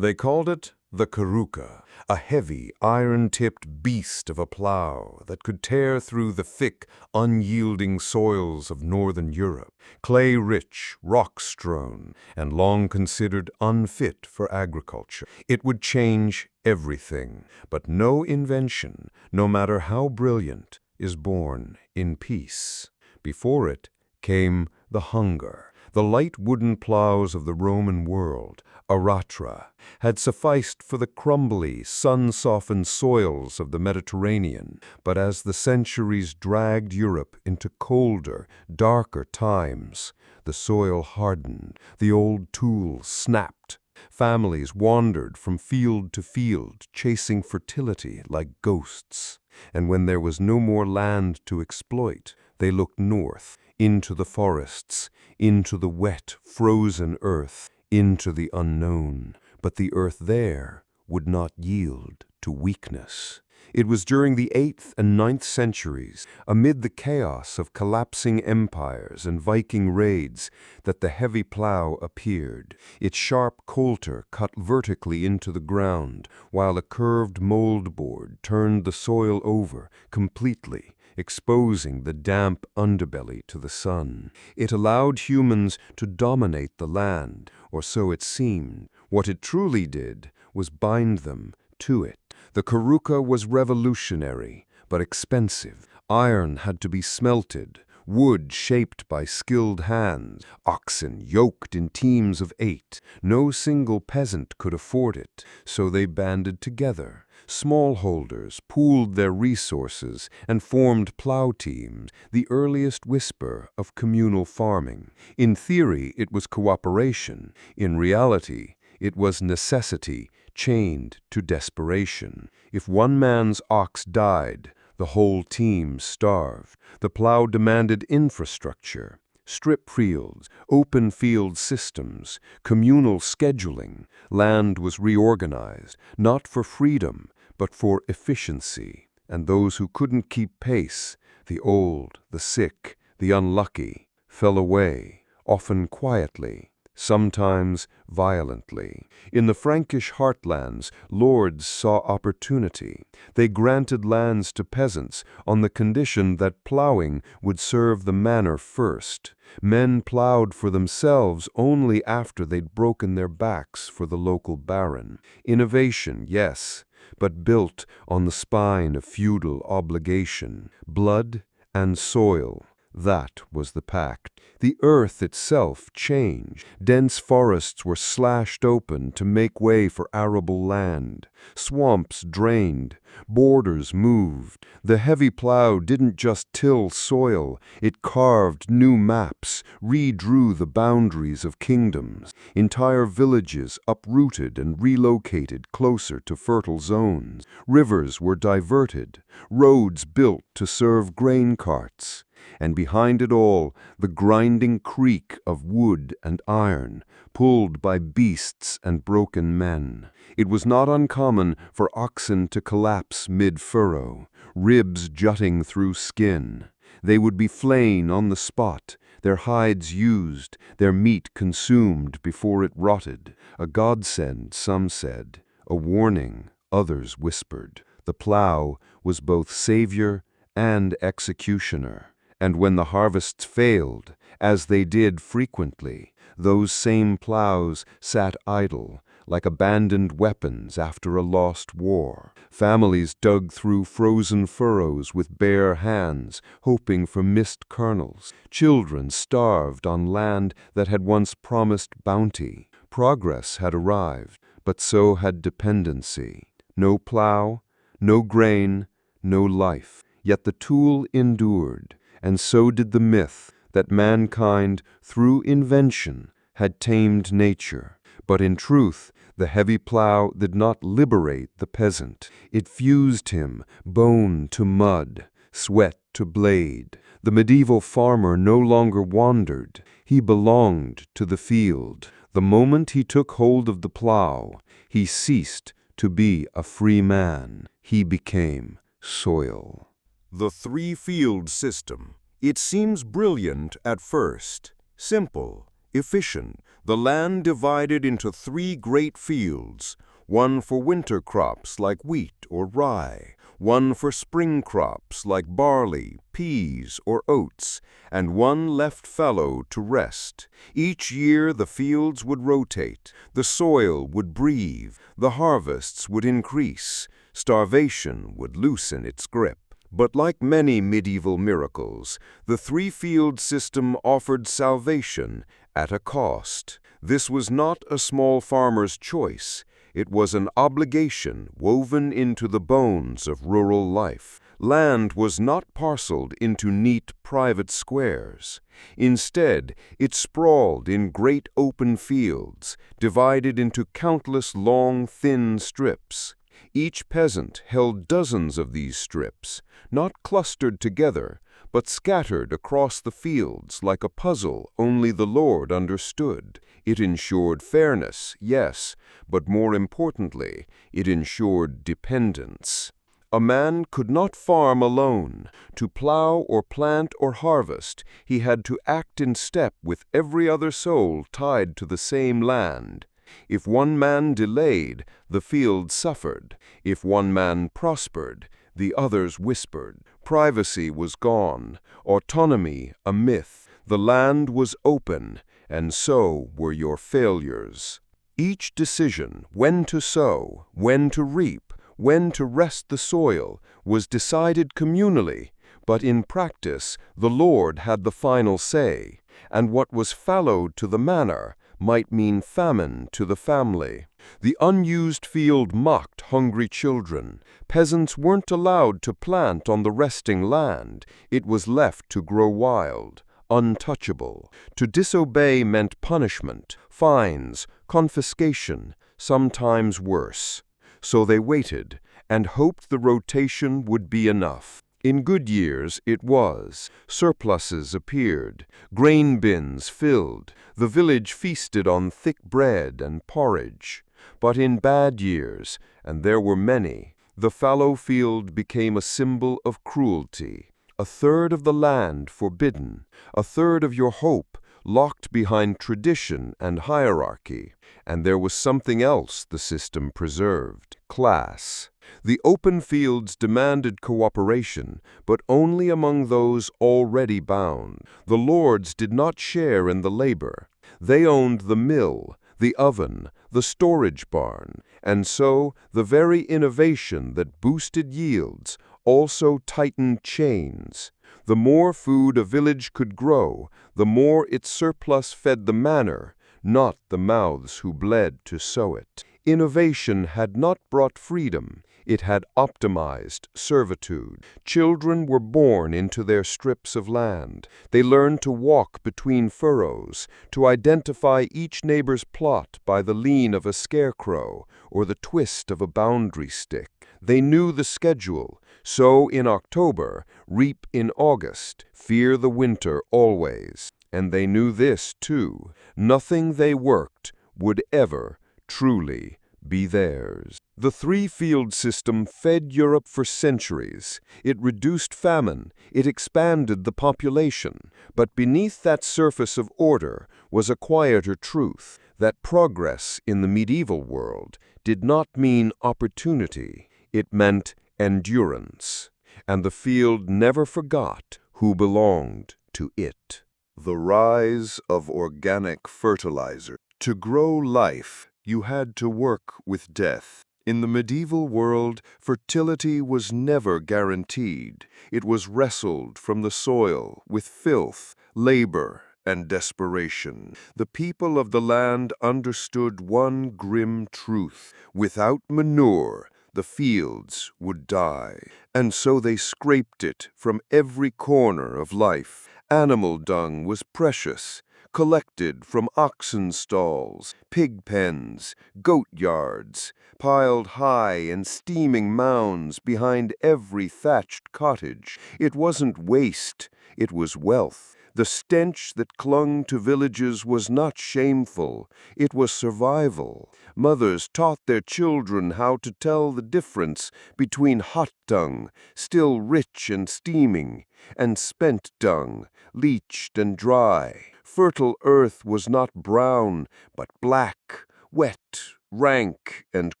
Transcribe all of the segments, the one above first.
They called it the Karuka, a heavy, iron-tipped beast of a plow that could tear through the thick, unyielding soils of northern Europe, clay-rich, rock-strewn, and long considered unfit for agriculture. It would change everything, but no invention, no matter how brilliant, is born in peace. Before it came the hunger. The light wooden plows of the Roman world, aratra, had sufficed for the crumbly, sun-softened soils of the Mediterranean, but as the centuries dragged Europe into colder, darker times, the soil hardened, the old tools snapped. Families wandered from field to field, chasing fertility like ghosts. And when there was no more land to exploit, they looked north, into the forests, into the wet, frozen earth, into the unknown. But the earth there would not yield to weakness. It was during the 8th and 9th centuries, amid the chaos of collapsing empires and Viking raids, that the heavy plow appeared, its sharp coulter cut vertically into the ground, while a curved moldboard turned the soil over completely, exposing the damp underbelly to the sun. It allowed humans to dominate the land, or so it seemed. What it truly did was bind them to it. The Karuka was revolutionary, but expensive. Iron had to be smelted, wood shaped by skilled hands, oxen yoked in teams of 8. No single peasant could afford it, so they banded together. Smallholders pooled their resources and formed plow teams, the earliest whisper of communal farming. In theory, it was cooperation. In reality, it was necessity chained to desperation. If one man's ox died, the whole team starved. The plow demanded infrastructure, strip fields, open field systems, communal scheduling. Land was reorganized, not for freedom, but for efficiency. And those who couldn't keep pace, the old, the sick, the unlucky, fell away, often quietly, sometimes violently. In the Frankish heartlands, lords saw opportunity. They granted lands to peasants on the condition that plowing would serve the manor first. Men plowed for themselves only after they'd broken their backs for the local baron. Innovation, yes, but built on the spine of feudal obligation. Blood and soil. That was the pact. The earth itself changed. Dense forests were slashed open to make way for arable land. Swamps drained. Borders moved. The heavy plow didn't just till soil. It carved new maps, redrew the boundaries of kingdoms. Entire villages uprooted and relocated closer to fertile zones. Rivers were diverted. Roads built to serve grain carts. And behind it all, the grinding creak of wood and iron, pulled by beasts and broken men. It was not uncommon for oxen to collapse mid-furrow, ribs jutting through skin. They would be flayed on the spot, their hides used, their meat consumed before it rotted. A godsend, some said, a warning, others whispered. The plow was both savior and executioner. And when the harvests failed, as they did frequently, those same plows sat idle, like abandoned weapons after a lost war. Families dug through frozen furrows with bare hands, hoping for missed kernels. Children starved on land that had once promised bounty. Progress had arrived, but so had dependency. No plow, no grain, no life. Yet the tool endured. And so did the myth that mankind, through invention, had tamed nature. But in truth, the heavy plow did not liberate the peasant. It fused him, bone to mud, sweat to blade. The medieval farmer no longer wandered. He belonged to the field. The moment he took hold of the plow, he ceased to be a free man. He became soil. The three-field system. It seems brilliant at first, simple, Efficient. The land divided into 3 great fields, one for winter crops like wheat or rye, one for spring crops like barley, peas, or oats, and one left fallow to rest. Each year the fields would rotate, the soil would breathe, the harvests would increase, starvation would loosen its grip. But like many medieval miracles, the 3-field system offered salvation at a cost. This was not a small farmer's choice. It was an obligation woven into the bones of rural life. Land was not parceled into neat private squares. Instead, it sprawled in great open fields, divided into countless long, thin strips. Each peasant held dozens of these strips, not clustered together, but scattered across the fields like a puzzle only the Lord understood. It ensured fairness, yes, but more importantly, it ensured dependence. A man could not farm alone. To plow or plant or harvest, he had to act in step with every other soul tied to the same land. If one man delayed, the field suffered. If one man prospered, the others whispered. Privacy was gone, autonomy a myth. The land was open, and so were your failures. Each decision, when to sow, when to reap, when to rest the soil, was decided communally, but in practice the Lord had the final say, and what was fallow to the manor might mean famine to the family. The unused field mocked hungry children. Peasants weren't allowed to plant on the resting land. It was left to grow wild, untouchable. To disobey meant punishment, fines, confiscation, sometimes worse. So they waited and hoped the rotation would be enough. In good years it was. Surpluses appeared, grain bins filled, the village feasted on thick bread and porridge. But in bad years, and there were many, the fallow field became a symbol of cruelty. A third of the land forbidden, a third of your hope locked behind tradition and hierarchy. And there was something else the system preserved: class. The open fields demanded cooperation, but only among those already bound. The lords did not share in the labor. They owned the mill, the oven, the storage barn, and so the very innovation that boosted yields also tightened chains. The more food a village could grow, the more its surplus fed the manor, not the mouths who bled to sow it. Innovation had not brought freedom. It had optimized servitude. Children were born into their strips of land. They learned to walk between furrows, to identify each neighbor's plot by the lean of a scarecrow or the twist of a boundary stick. They knew the schedule: sow in October, reap in August, fear the winter always. And they knew this, too: nothing they worked would ever truly be theirs. The 3-field system fed Europe for centuries. It reduced famine. It expanded the population. But beneath that surface of order was a quieter truth: that progress in the medieval world did not mean opportunity. It meant endurance. And the field never forgot who belonged to it. The rise of organic fertilizer. To grow life, you had to work with death. In the medieval world, fertility was never guaranteed. It was wrestled from the soil with filth, labor, and desperation. The people of the land understood one grim truth: without manure, the fields would die. And so they scraped it from every corner of life. Animal dung was precious, collected from oxen stalls, pig pens, goat yards, piled high in steaming mounds behind every thatched cottage. It wasn't waste, it was wealth. The stench that clung to villages was not shameful, it was survival. Mothers taught their children how to tell the difference between hot dung, still rich and steaming, and spent dung, leached and dry. Fertile earth was not brown, but black, wet, rank, and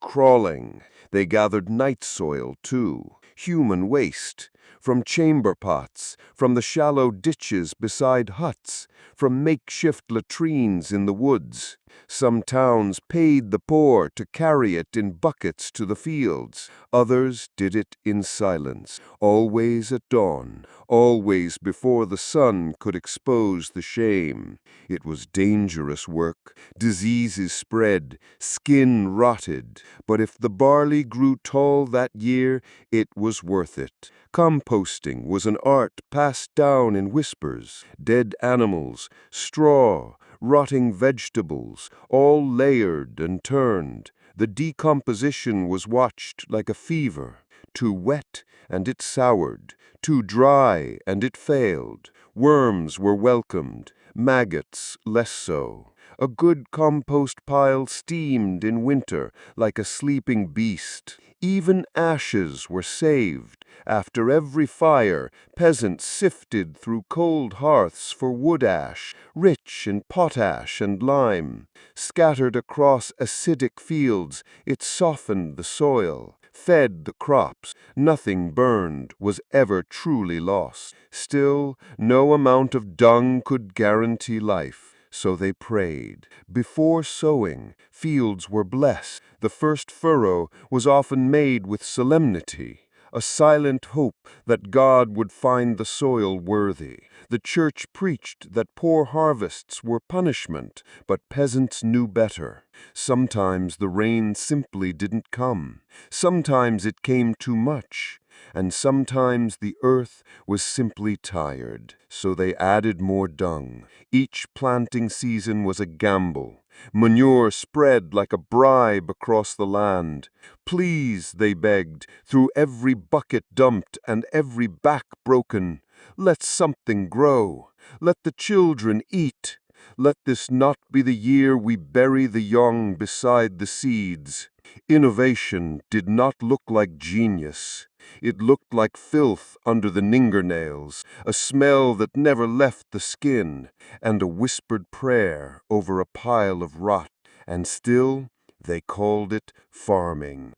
crawling. They gathered night soil, too, human waste, from chamber pots, from the shallow ditches beside huts, from makeshift latrines in the woods. Some towns paid the poor to carry it in buckets to the fields. Others did it in silence, always at dawn, always before the sun could expose the shame. It was dangerous work. Diseases spread, skin rotted. But if the barley grew tall that year, it was worth it. Composting was an art passed down in whispers. Dead animals, straw, rotting vegetables, all layered and turned. The decomposition was watched like a fever. Too wet, and it soured. Too dry, and it failed. Worms were welcomed, maggots less so. A good compost pile steamed in winter like a sleeping beast. Even ashes were saved. After every fire, peasants sifted through cold hearths for wood ash, rich in potash and lime. Scattered across acidic fields, it softened the soil, fed the crops. Nothing burned was ever truly lost. Still, no amount of dung could guarantee life. So they prayed. Before sowing, fields were blessed. The first furrow was often made with solemnity, a silent hope that God would find the soil worthy. The church preached that poor harvests were punishment, but peasants knew better. Sometimes the rain simply didn't come. Sometimes it came too much. And sometimes the earth was simply tired, so they added more dung. Each planting season was a gamble. Manure spread like a bribe across the land. Please, they begged, through every bucket dumped and every back broken, let something grow. Let the children eat. Let this not be the year we bury the young beside the seeds. Innovation did not look like genius. It looked like filth under the fingernails, a smell that never left the skin, and a whispered prayer over a pile of rot. And still, they called it farming.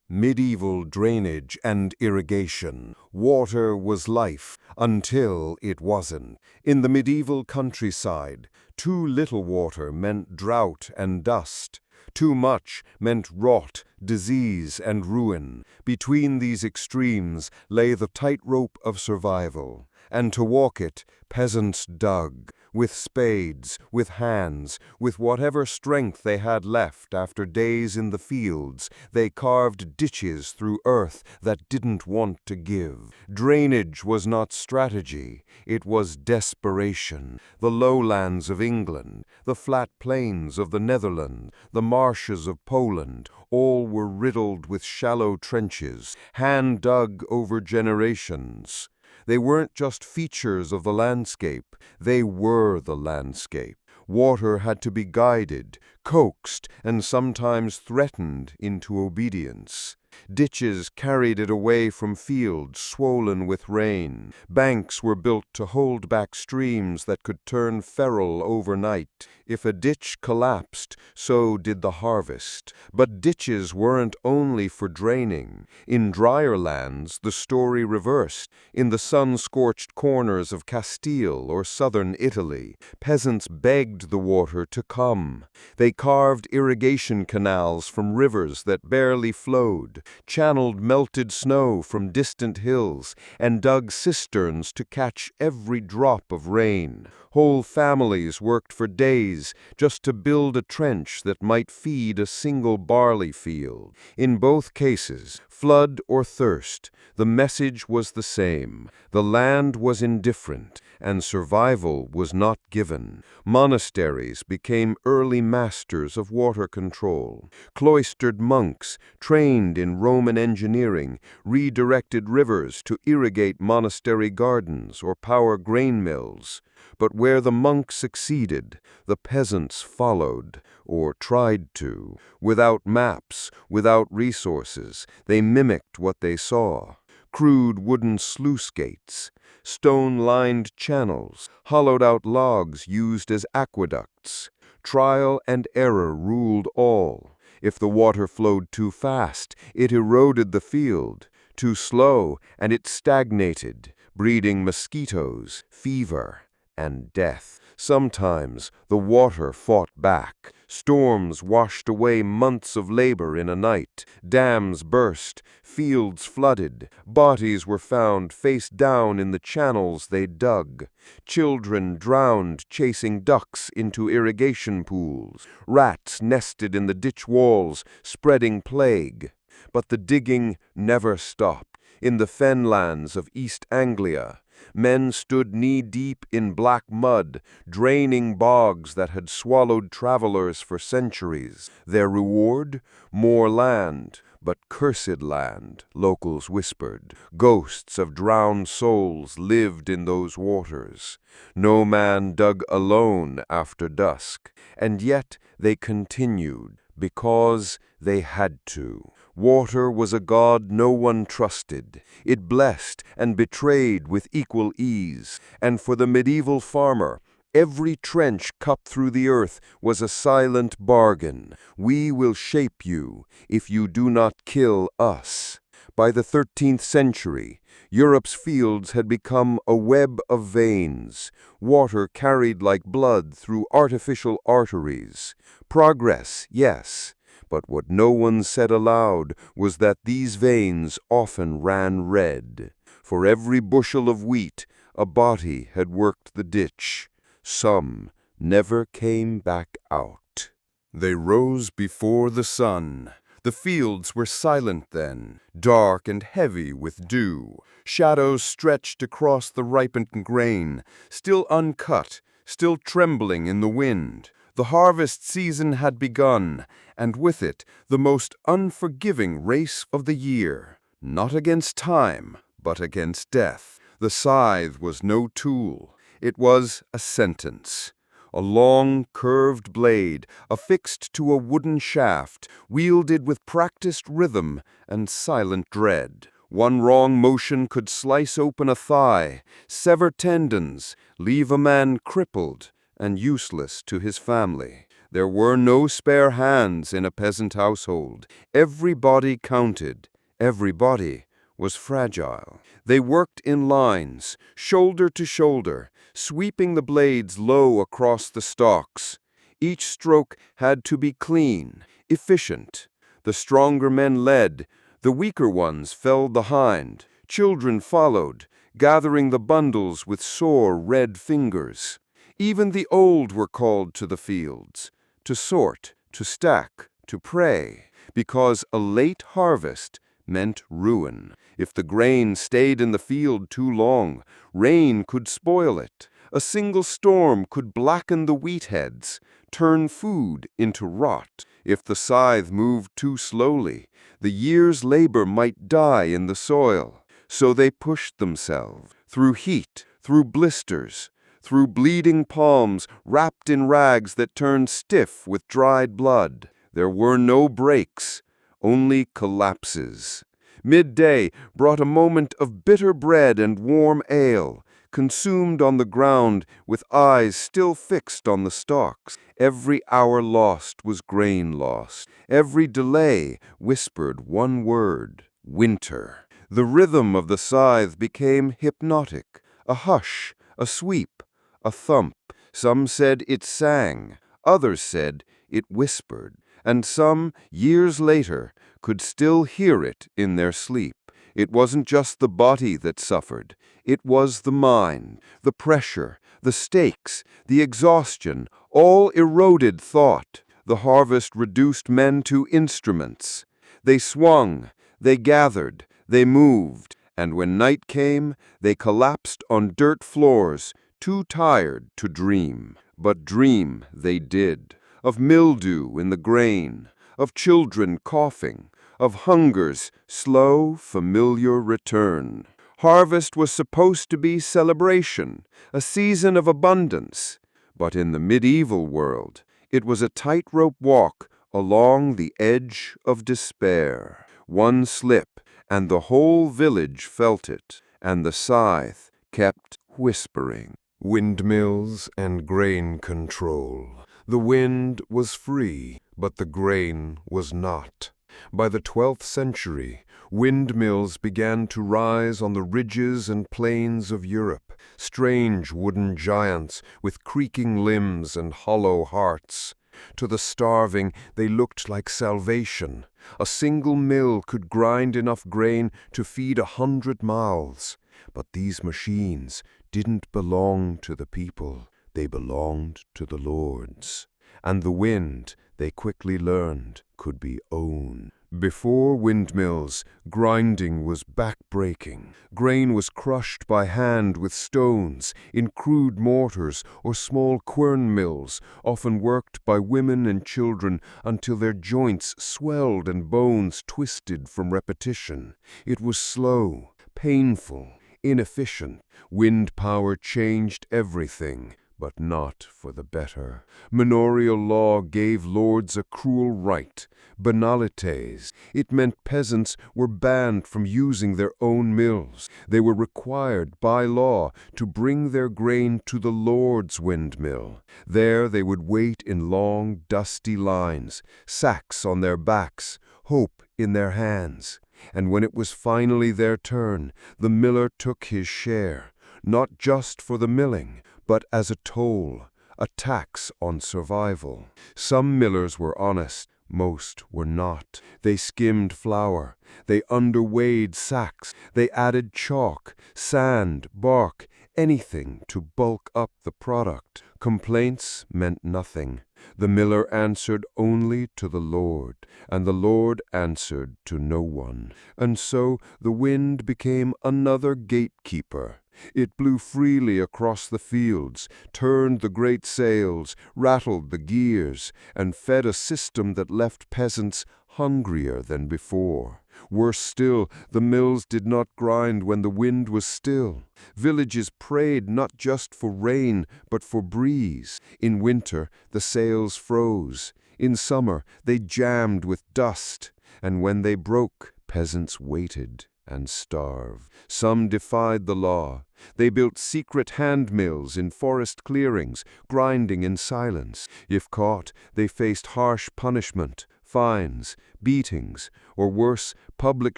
Medieval drainage and irrigation. Water was life until it wasn't. In the medieval countryside, too little water meant drought and dust. Too much meant rot, disease, and ruin. Between these extremes lay the tightrope of survival. And to walk it, peasants dug, with spades, with hands, with whatever strength they had left after days in the fields. They carved ditches through earth that didn't want to give. Drainage was not strategy, it was desperation. The lowlands of England, the flat plains of the Netherlands, the marshes of Poland, all were riddled with shallow trenches, hand-dug over generations. They weren't just features of the landscape, they were the landscape. Water had to be guided, coaxed, and sometimes threatened into obedience. Ditches carried it away from fields swollen with rain. Banks were built to hold back streams that could turn feral overnight. If a ditch collapsed, so did the harvest. But ditches weren't only for draining. In drier lands, the story reversed. In the sun-scorched corners of Castile or southern Italy, peasants begged the water to come. They carved irrigation canals from rivers that barely flowed, channeled melted snow from distant hills, and dug cisterns to catch every drop of rain. Whole families worked for days just to build a trench that might feed a single barley field. In both cases, flood or thirst, the message was the same. The land was indifferent, and survival was not given. Monasteries became early masters of water control. Cloistered monks, trained in Roman engineering, redirected rivers to irrigate monastery gardens or power grain mills. But where the monks succeeded, the peasants followed, or tried to. Without maps, without resources, they mimicked what they saw. crude wooden sluice gates, stone-lined channels, hollowed-out logs used as aqueducts. Trial and error ruled all. If the water flowed too fast, it eroded the field. Too slow, and it stagnated, breeding mosquitoes, fever, and death. Sometimes the water fought back. Storms washed away months of labor in a night. Dams burst, fields flooded, bodies were found face down in the channels they dug. Children drowned chasing ducks into irrigation pools. Rats nested in the ditch walls, spreading plague. But the digging never stopped. In the fenlands of East Anglia, men stood knee-deep in black mud, draining bogs that had swallowed travelers for centuries. Their reward? More land, but cursed land, locals whispered. Ghosts of drowned souls lived in those waters. No man dug alone after dusk, and yet they continued, because they had to. Water was a god no one trusted. It blessed and betrayed with equal ease. And for the medieval farmer, every trench cut through the earth was a silent bargain. We will shape you if you do not kill us. By the 13th century, Europe's fields had become a web of veins, water carried like blood through artificial arteries. Progress, yes, but what no one said aloud was that these veins often ran red. For every bushel of wheat, a body had worked the ditch. Some never came back out. They rose before the sun. The fields were silent then, dark and heavy with dew. Shadows stretched across the ripened grain, still uncut, still trembling in the wind. The harvest season had begun, and with it the most unforgiving race of the year. Not against time, but against death. The scythe was no tool. It was a sentence. A long, curved blade, affixed to a wooden shaft, wielded with practiced rhythm and silent dread. One wrong motion could slice open a thigh, sever tendons, leave a man crippled and useless to his family. There were no spare hands in a peasant household. Every body counted. Every body was fragile. They worked in lines, shoulder to shoulder, sweeping the blades low across the stalks. Each stroke had to be clean, efficient. The stronger men led, the weaker ones fell behind. Children followed, gathering the bundles with sore red fingers. Even the old were called to the fields, to sort, to stack, to pray, because a late harvest meant ruin. If the grain stayed in the field too long, rain could spoil it. A single storm could blacken the wheat heads, turn food into rot. If the scythe moved too slowly, the year's labor might die in the soil. So they pushed themselves, through heat, through blisters, through bleeding palms wrapped in rags that turned stiff with dried blood. There were no breaks, only collapses. Midday brought a moment of bitter bread and warm ale, consumed on the ground with eyes still fixed on the stalks. Every hour lost was grain lost. Every delay whispered one word: winter. The rhythm of the scythe became hypnotic, a hush, a sweep, a thump. Some said it sang, others said it whispered, and some, years later, could still hear it in their sleep. It wasn't just the body that suffered. It was the mind, the pressure, the stakes, the exhaustion, all eroded thought. The harvest reduced men to instruments. They swung, they gathered, they moved, and when night came, they collapsed on dirt floors, too tired to dream. But dream they did, of mildew in the grain, of children coughing, of hunger's slow, familiar return. Harvest was supposed to be celebration, a season of abundance. But in the medieval world, it was a tightrope walk along the edge of despair. One slip, and the whole village felt it, and the scythe kept whispering. Windmills and grain control. The wind was free, but the grain was not. By the 12th century, windmills began to rise on the ridges and plains of Europe, strange wooden giants with creaking limbs and hollow hearts. To the starving, they looked like salvation. A single mill could grind enough grain to feed 100 mouths. But these machines didn't belong to the people. They belonged to the lords. And the wind, they quickly learned, could be owned. Before windmills, grinding was back-breaking. Grain was crushed by hand with stones, in crude mortars or small quern mills, often worked by women and children until their joints swelled and bones twisted from repetition. It was slow, painful, inefficient. Wind power changed everything, but not for the better. Manorial law gave lords a cruel right, banalités. It meant peasants were banned from using their own mills. They were required by law to bring their grain to the lord's windmill. There they would wait in long, dusty lines, sacks on their backs, hope in their hands. And when it was finally their turn, the miller took his share, not just for the milling, but as a toll, a tax on survival. Some millers were honest, most were not. They skimmed flour, they underweighed sacks, they added chalk, sand, bark, anything to bulk up the product. Complaints meant nothing. The miller answered only to the Lord, and the Lord answered to no one. And so the wind became another gatekeeper. It blew freely across the fields, turned the great sails, rattled the gears, and fed a system that left peasants hungrier than before. Worse still, the mills did not grind when the wind was still. Villages prayed not just for rain, but for breeze. In winter, the sails froze. In summer, they jammed with dust. And when they broke, peasants waited and starved. Some defied the law. They built secret hand mills in forest clearings, grinding in silence. If caught, they faced harsh punishment, fines, beatings, or worse, public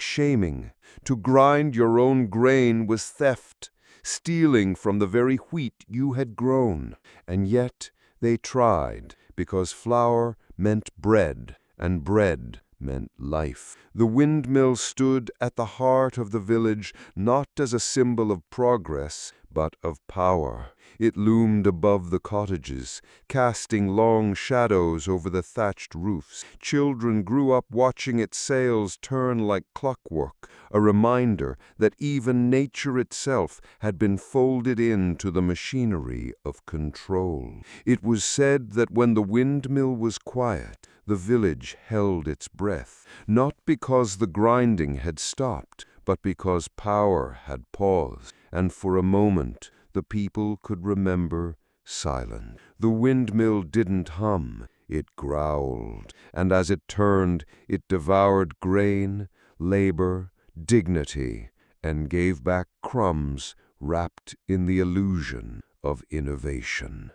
shaming. To grind your own grain was theft, stealing from the very wheat you had grown. And yet they tried, because flour meant bread, and bread meant life. The windmill stood at the heart of the village, not as a symbol of progress, but of power. It loomed above the cottages, casting long shadows over the thatched roofs. Children grew up watching its sails turn like clockwork, a reminder that even nature itself had been folded into the machinery of control. It was said that when the windmill was quiet, the village held its breath, not because the grinding had stopped, but because power had paused, and for a moment the people could remember silence. The windmill didn't hum, it growled, and as it turned, it devoured grain, labor, dignity, and gave back crumbs wrapped in the illusion of innovation.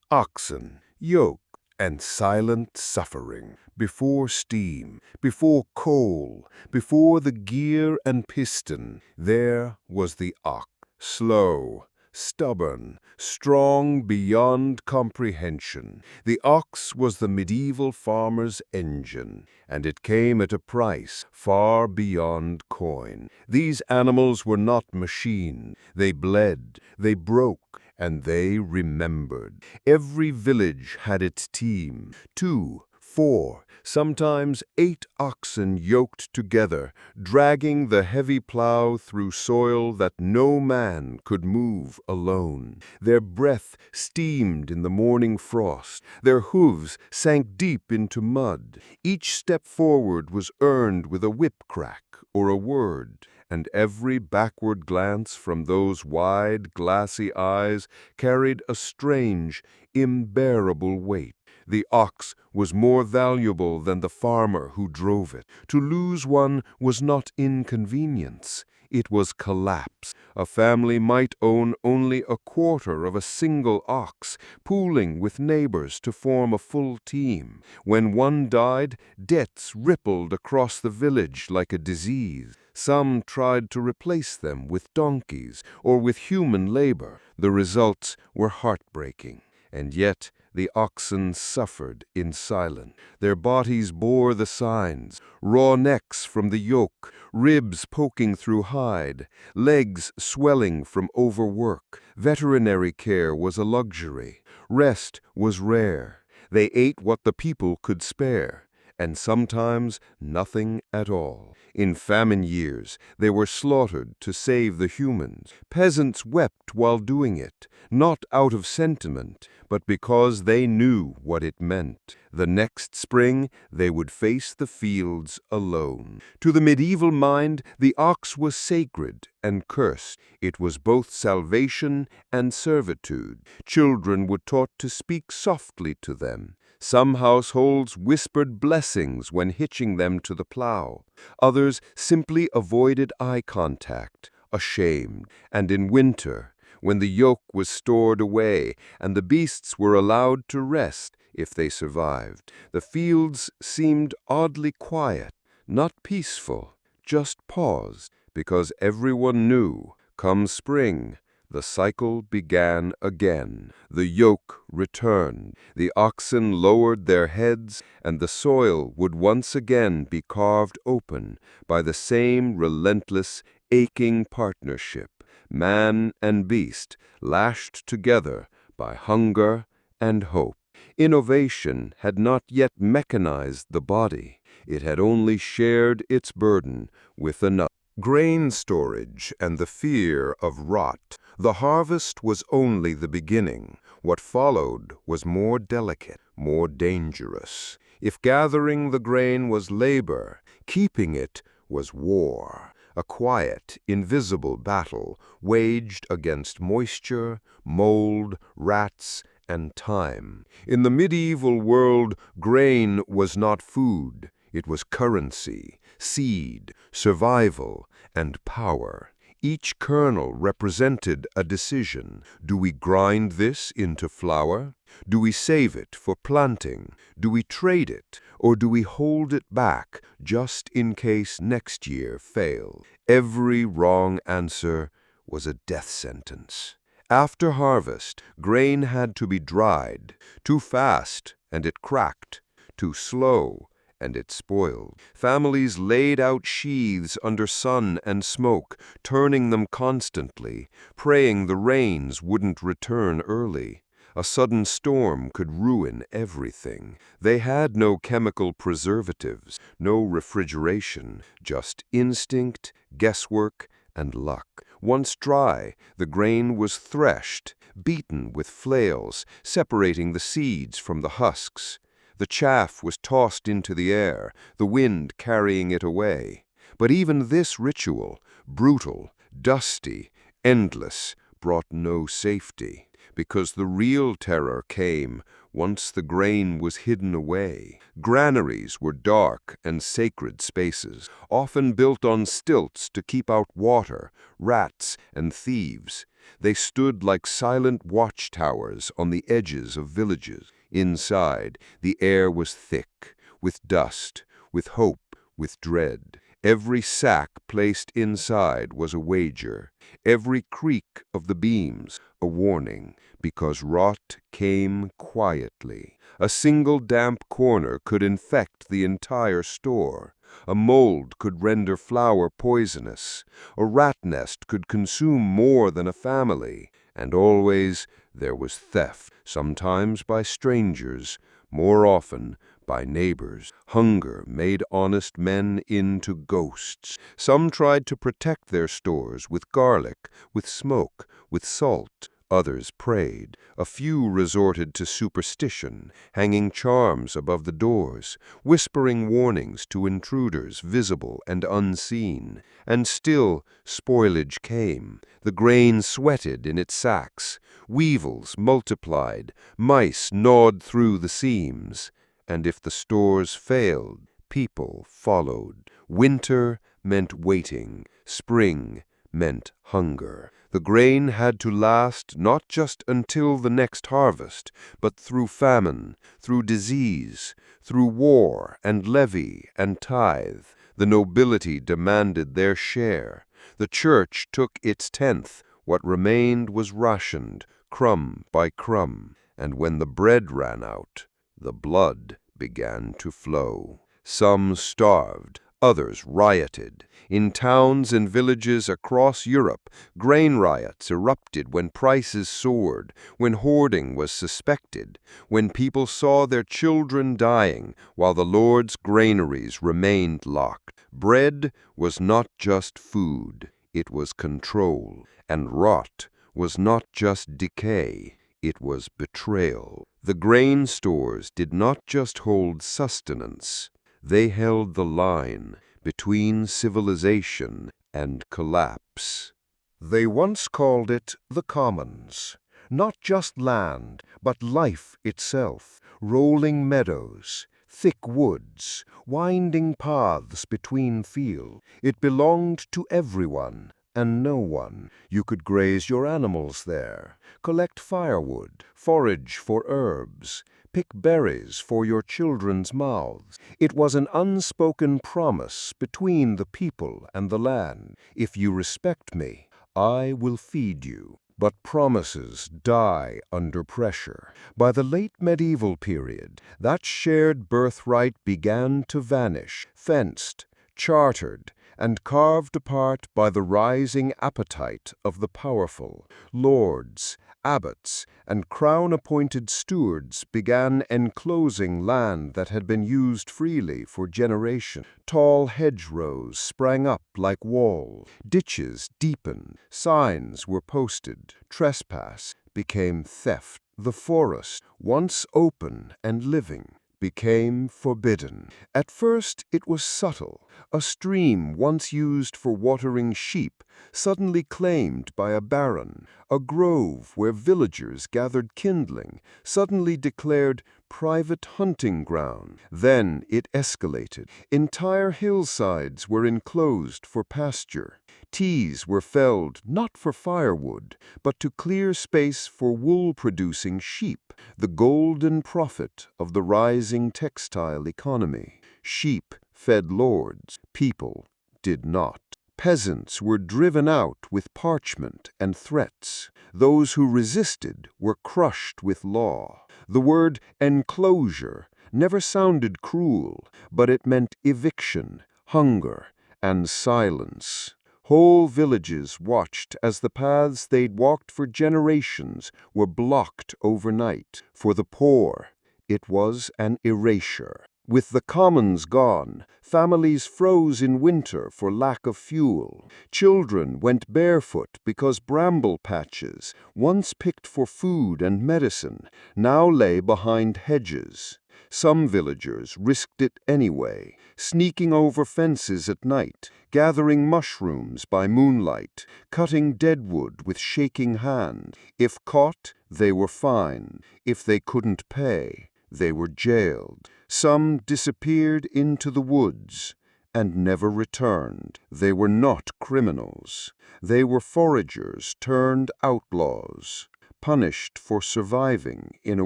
Oxen, yoke, and silent suffering, before steam, before coal, before the gear and piston, there was the ox, slow, stubborn, strong beyond comprehension. The ox was the medieval farmer's engine, and it came at a price far beyond coin. These animals were not machines. They bled, they broke, and they remembered. Every village had its team, 2, 4, sometimes 8 oxen yoked together, dragging the heavy plow through soil that no man could move alone. Their breath steamed in the morning frost. Their hooves sank deep into mud. Each step forward was earned with a whip crack or a word, and every backward glance from those wide, glassy eyes carried a strange, unbearable weight. The ox was more valuable than the farmer who drove it. To lose one was not inconvenience. It was collapse. A family might own only a quarter of a single ox, pooling with neighbors to form a full team. When one died, debts rippled across the village like a disease. Some tried to replace them with donkeys or with human labor. The results were heartbreaking. And yet the oxen suffered in silence. Their bodies bore the signs: raw necks from the yoke, ribs poking through hide, legs swelling from overwork. Veterinary care was a luxury. Rest was rare. They ate what the people could spare, and sometimes nothing at all. In famine years, they were slaughtered to save the humans. Peasants wept while doing it, not out of sentiment, but because they knew what it meant. The next spring, they would face the fields alone. To the medieval mind, the ox was sacred and cursed. It was both salvation and servitude. Children were taught to speak softly to them. Some households whispered blessings when hitching them to the plow. Others simply avoided eye contact, ashamed. And in winter, when the yoke was stored away and the beasts were allowed to rest if they survived, the fields seemed oddly quiet, not peaceful, just paused, because everyone knew, come spring, the cycle began again. The yoke returned. The oxen lowered their heads, and the soil would once again be carved open by the same relentless, aching partnership. Man and beast lashed together by hunger and hope. Innovation had not yet mechanized the body. It had only shared its burden with another. Grain storage and the fear of rot. The harvest was only the beginning. What followed was more delicate, more dangerous. If gathering the grain was labor, keeping it was war. A quiet, invisible battle waged against moisture, mold, rats, and time. In the medieval world, grain was not food. It was currency, seed, survival, and power. Each kernel represented a decision. Do we grind this into flour? Do we save it for planting? Do we trade it? Or do we hold it back just in case next year fails? Every wrong answer was a death sentence. After harvest, grain had to be dried. Too fast, and it cracked. Too slow, and it spoiled. Families laid out sheaths under sun and smoke, turning them constantly, praying the rains wouldn't return early. A sudden storm could ruin everything. They had no chemical preservatives, no refrigeration, just instinct, guesswork, and luck. Once dry, the grain was threshed, beaten with flails, separating the seeds from the husks. The chaff was tossed into the air, the wind carrying it away. But even this ritual, brutal, dusty, endless, brought no safety, because the real terror came once the grain was hidden away. Granaries were dark and sacred spaces, often built on stilts to keep out water, rats, and thieves. They stood like silent watchtowers on the edges of villages. Inside, the air was thick, with dust, with hope, with dread. Every sack placed inside was a wager, every creak of the beams a warning, because rot came quietly. A single damp corner could infect the entire store. A mold could render flour poisonous. A rat nest could consume more than a family. And always there was theft, sometimes by strangers, more often by neighbors. Hunger made honest men into ghosts. Some tried to protect their stores with garlic, with smoke, with salt. Others prayed. A few resorted to superstition, hanging charms above the doors, whispering warnings to intruders visible and unseen. And still spoilage came. The grain sweated in its sacks. Weevils multiplied, mice gnawed through the seams, and if the stores failed, people followed. Winter meant waiting, spring meant hunger. The grain had to last not just until the next harvest, but through famine, through disease, through war and levy and tithe. The nobility demanded their share. The church took its tenth. What remained was rationed, crumb by crumb. And when the bread ran out, the blood began to flow. Some starved, others rioted. In towns and villages across Europe, grain riots erupted when prices soared, when hoarding was suspected, when people saw their children dying while the Lord's granaries remained locked. Bread was not just food, it was control, and rot was not just decay, it was betrayal. The grain stores did not just hold sustenance, they held the line between civilization and collapse. They once called it the commons, not just land, but life itself, rolling meadows, thick woods, winding paths between fields. It belonged to everyone and no one. You could graze your animals there, collect firewood, forage for herbs, pick berries for your children's mouths. It was an unspoken promise between the people and the land. If you respect me, I will feed you. But promises die under pressure. By the late medieval period, that shared birthright began to vanish, fenced, chartered, and carved apart by the rising appetite of the powerful. Lords, abbots, and crown-appointed stewards began enclosing land that had been used freely for generations. Tall hedgerows sprang up like walls, ditches deepened, signs were posted, trespass became theft. The forest, once open and living, became forbidden. At first it was subtle. A stream once used for watering sheep, suddenly claimed by a baron. A grove where villagers gathered kindling, suddenly declared private hunting ground. Then it escalated. Entire hillsides were enclosed for pasture. Trees were felled not for firewood, but to clear space for wool-producing sheep, the golden profit of the rising textile economy. Sheep fed lords, people did not. Peasants were driven out with parchment and threats. Those who resisted were crushed with law. The word enclosure never sounded cruel, but it meant eviction, hunger, and silence. Whole villages watched as the paths they'd walked for generations were blocked overnight. For the poor, it was an erasure. With the commons gone, families froze in winter for lack of fuel. Children went barefoot because bramble patches, once picked for food and medicine, now lay behind hedges. Some villagers risked it anyway, sneaking over fences at night, gathering mushrooms by moonlight, cutting deadwood with shaking hand. If caught, they were fined. If they couldn't pay, they were jailed. Some disappeared into the woods and never returned. They were not criminals. They were foragers turned outlaws, punished for surviving in a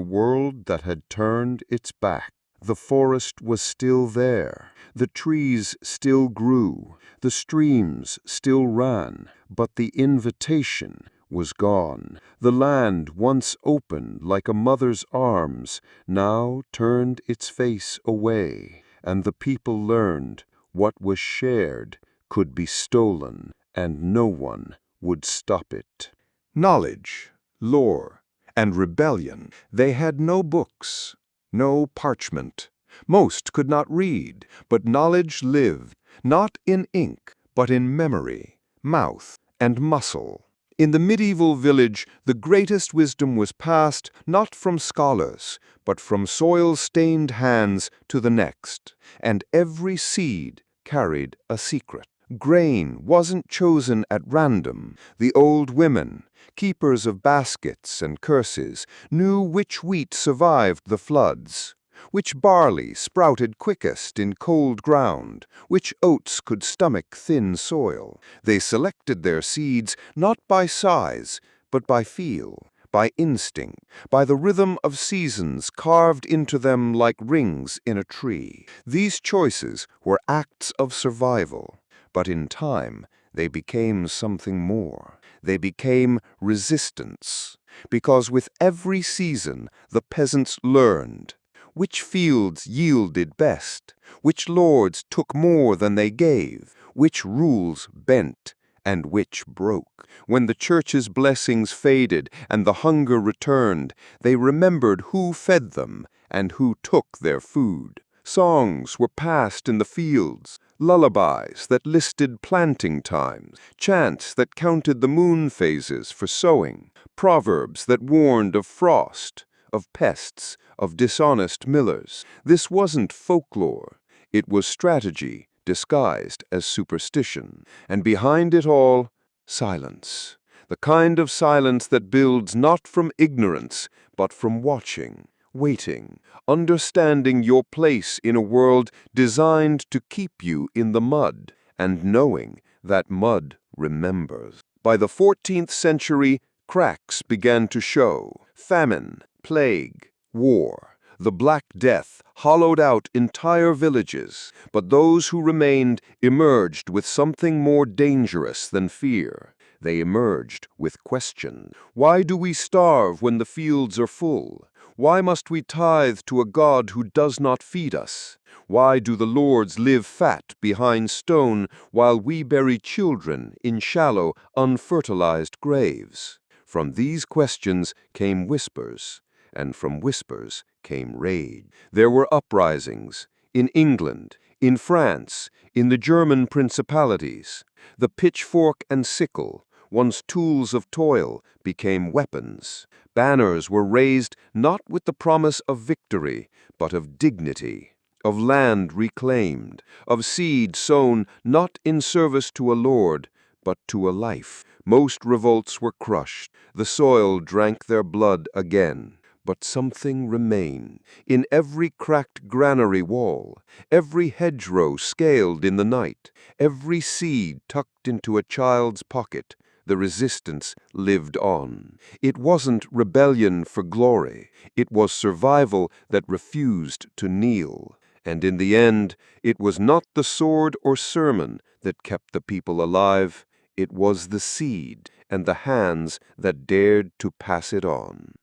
world that had turned its back. The forest was still there. The trees still grew. The streams still ran. But the invitation was gone. The land, once open like a mother's arms, now turned its face away, and the people learned what was shared could be stolen, and no one would stop it. Knowledge, lore, and rebellion. They had no books, no parchment. Most could not read, but knowledge lived, not in ink, but in memory, mouth, and muscle. In the medieval village, the greatest wisdom was passed not from scholars, but from soil-stained hands to the next, and every seed carried a secret. Grain wasn't chosen at random. The old women, keepers of baskets and curses, knew which wheat survived the floods, which barley sprouted quickest in cold ground, which oats could stomach thin soil. They selected their seeds not by size, but by feel, by instinct, by the rhythm of seasons carved into them like rings in a tree. These choices were acts of survival, but in time they became something more. They became resistance, because with every season the peasants learned which fields yielded best, which lords took more than they gave, which rules bent and which broke. When the church's blessings faded and the hunger returned, they remembered who fed them and who took their food. Songs were passed in the fields, lullabies that listed planting times, chants that counted the moon phases for sowing, proverbs that warned of frost, of pests, of dishonest millers. This wasn't folklore. It was strategy disguised as superstition. And behind it all, silence. The kind of silence that builds not from ignorance, but from watching, waiting, understanding your place in a world designed to keep you in the mud, and knowing that mud remembers. By the 14th century, cracks began to show. Famine, plague, war. The Black Death hollowed out entire villages, but those who remained emerged with something more dangerous than fear. They emerged with question. Why do we starve when the fields are full? Why must we tithe to a God who does not feed us? Why do the lords live fat behind stone while we bury children in shallow, unfertilized graves? From these questions came whispers, and from whispers came rage. There were uprisings in England, in France, in the German principalities. The pitchfork and sickle, once tools of toil, became weapons. Banners were raised not with the promise of victory, but of dignity, of land reclaimed, of seed sown not in service to a lord, but to a life. Most revolts were crushed. The soil drank their blood again. But something remained. In every cracked granary wall, every hedgerow scaled in the night, every seed tucked into a child's pocket, the resistance lived on. It wasn't rebellion for glory. It was survival that refused to kneel. And in the end, it was not the sword or sermon that kept the people alive. It was the seed and the hands that dared to pass it on.